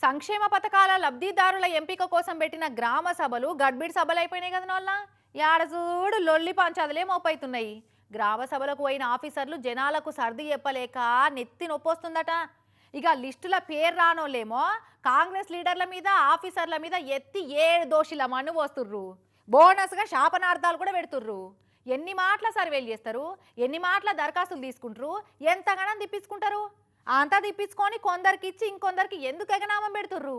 సంక్షేమ పథకాల లబ్ధిదారుల ఎంపిక కోసం పెట్టిన గ్రామ సభలు గడ్బిడ్ సభలు అయిపోయినాయి కదా నోళ్ళ యాడ చూడు లొల్లి పంచాదులే మోపైతున్నాయి. గ్రామ సభలకు పోయిన ఆఫీసర్లు జనాలకు సర్ది చెప్పలేక నెత్తి నొప్పొస్తుందట. ఇక లిస్టుల పేరు రానోళ్ళేమో కాంగ్రెస్ లీడర్ల మీద ఆఫీసర్ల మీద ఎత్తి 7 దోషుల మన్ను పోస్తుర్రు. బోనస్గా శాపనార్థాలు కూడా పెడుతుర్రు. ఎన్ని మాటల సర్వేలు చేస్తారు, ఎన్ని మాటల దరఖాస్తులు తీసుకుంటారు, ఎంతగానో తిప్పించుకుంటారు. అంతా తిప్పించుకొని కొందరికి ఇచ్చి ఇంకొందరికి ఎందుకు ఎగనామం పెడుతుర్రు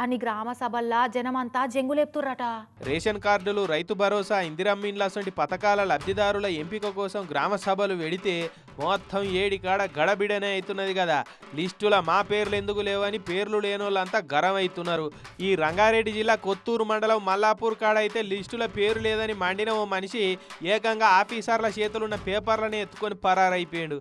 అని గ్రామ సభల్లా జనమంతా జంగులేపుతుర్రట. రేషన్ కార్డులు, రైతు భరోసా, ఇందిరమ్మ ఇండ్ల వంటి పథకాల లబ్ధిదారుల ఎంపిక కోసం గ్రామ సభలు వెడితే మొత్తం ఏడికాడ గడబిడనే అవుతున్నది కదా. లిస్టుల మా పేర్లు ఎందుకు లేవని పేర్లు లేనోళ్ళంతా గరం అవుతున్నారు. ఈ రంగారెడ్డి జిల్లా కొత్తూరు మండలం మల్లాపూర్ కాడ అయితే లిస్టుల పేరు లేదని మండిన ఓ మనిషి ఏకంగా ఆఫీసర్ల చేతులున్న పేపర్లను ఎత్తుకొని పరారైపోయాడు.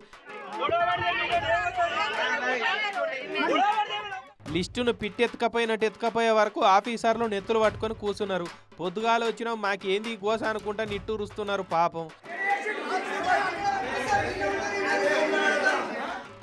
లిస్టును పిట్టెత్తుకపోయినట్టు ఎత్తుకపోయే వరకు ఆఫీసర్లు నెత్తులు పట్టుకొని కూర్చున్నారు. పొద్దుగాలు వచ్చినా మాకేంది గోస అనుకుంటా నిట్టూరుస్తున్నారు పాపం.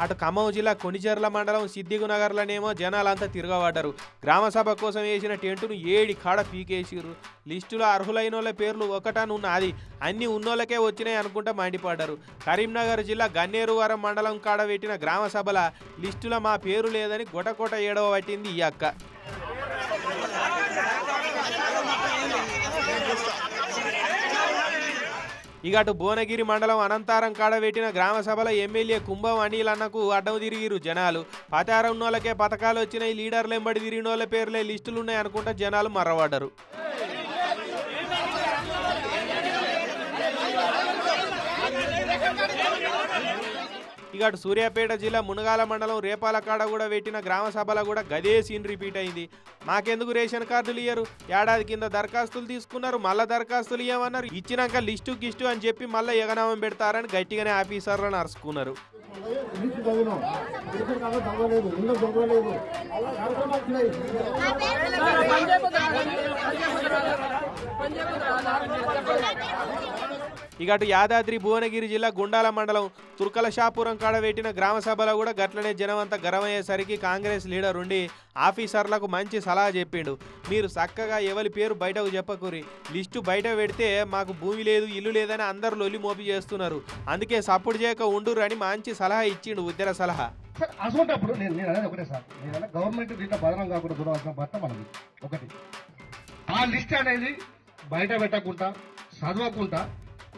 అటు ఖమ్మం జిల్లా కొనిచెర్ల మండలం సిద్దిగునగర్లనేమో జనాలంతా తిరగబడ్డారు. గ్రామ సభ కోసం వేసిన టెంటును 7 కాడ పీకేసిర్రు. లిస్టులో అర్హులైన వాళ్ళ పేర్లు ఒకటనున్నది, అన్ని ఉన్నోళ్ళకే వచ్చినాయి అనుకుంటా మండిపడ్డారు. కరీంనగర్ జిల్లా గన్నేరువరం మండలం కాడ పెట్టిన గ్రామ సభల లిస్టులో మా పేరు లేదని గొటకొట ఏడవ పట్టింది ఈ అక్క. ఇక అటు భువనగిరి మండలం అనంతారం కాడ పెట్టిన గ్రామ సభలో ఎమ్మెల్యే కుంభం అనిల్ అన్నకు అడ్డం తిరిగిరు జనాలు. పతారం ఉన్నోళ్ళకే పథకాలు వచ్చినాయి, లీడర్లు ఎంబడి తిరిగిన వాళ్ళ పేర్లే లిస్టులు ఉన్నాయి అనుకుంటా జనాలు మర్రబడ్డారు. ఇక అటు సూర్యాపేట జిల్లా మునగాల మండలం రేపాల కాడ కూడా పెట్టిన గ్రామ సభలో కూడా గదే సీన్ రిపీట్ అయింది. మాకెందుకు రేషన్ కార్డులు ఇయ్యరు, ఏడాది కింద దరఖాస్తులు తీసుకున్నారు, మళ్ళీ దరఖాస్తులు ఇవ్వమన్నారు, ఇచ్చినాక లిస్టు గిస్టు అని చెప్పి మళ్ళీ ఎగనామం పెడతారని గట్టిగానే ఆఫీసర్లను అరుచుకున్నారు. ఇక అటు యాదాద్రి భువనగిరి జిల్లా గుండాల మండలం తుర్కలషాపురం కాడ పెట్టిన గ్రామ సభలో కూడా గట్లనే జనమంతా గరమయ్యేసరికి కాంగ్రెస్ లీడర్ ఉండి ఆఫీసర్లకు మంచి సలహా చెప్పిండు. మీరు చక్కగా ఎవరి పేరు బయటకు చెప్పకూరి, లిస్టు బయట పెడితే మాకు భూమి లేదు, ఇల్లు లేదని అందరు లొల్లి మోపి చేస్తున్నారు, అందుకే సపోర్ట్ చేయక ఉండురు అని మంచి సలహా ఇచ్చిండు, ఉద్దర సలహా. అసలుంటప్పుడు నేను అనేది ఒకటే సార్, నేను గవర్నమెంట్ దీంట్లో బదనం కాకుండా చూడవలసిన భర్త మనది ఒకటి. ఆ లిస్ట్ అనేది బయట పెట్టకుండా చదవకుండా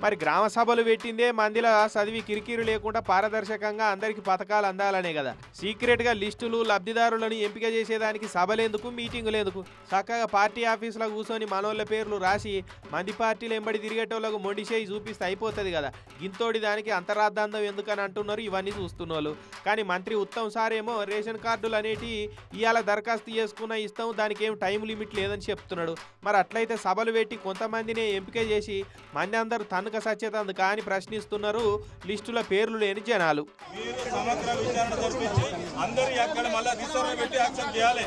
మరి గ్రామ సభలు పెట్టిందే మందిలో చదివి కిరికిరి లేకుండా పారదర్శకంగా అందరికి పథకాలు అందాలనే కదా. సీక్రెట్ గా లిస్టులు లబ్ధిదారులను ఎంపిక చేసేదానికి సభలేందుకు, మీటింగులు ఎందుకు? చక్కగా పార్టీ ఆఫీసులో కూర్చొని మనోళ్ళ పేర్లు రాసి మంది పార్టీలు ఎంబడి తిరిగేటోళ్ళకు మొండిచేయి చూపిస్తే అయిపోతుంది కదా. గింతోడి దానికి అంతరార్థాంతం ఎందుకని అంటున్నారు ఇవన్నీ చూస్తున్నోళ్ళు. కానీ మంత్రి ఉత్తమ్ సార్ ఏమో రేషన్ కార్డులు అనేటి ఇవాళ దరఖాస్తు చేసుకున్న ఇస్తాం, దానికి ఏం టైం లిమిట్ లేదని చెప్తున్నాడు. మరి అట్లయితే సభలు పెట్టి కొంతమందిని ఎంపిక చేసి మంది అందరూ తనక సచ్చేతందు కానీ ప్రశ్నిస్తున్నారు లిస్టుల పేర్లు లేని జనాలు. సమగ్ర విచారణ జరిపించి అందరూ ఎక్కడ మళ్ళీ రిసర్వ్ పెట్టి యాక్సెప్ట్ చేయాలి.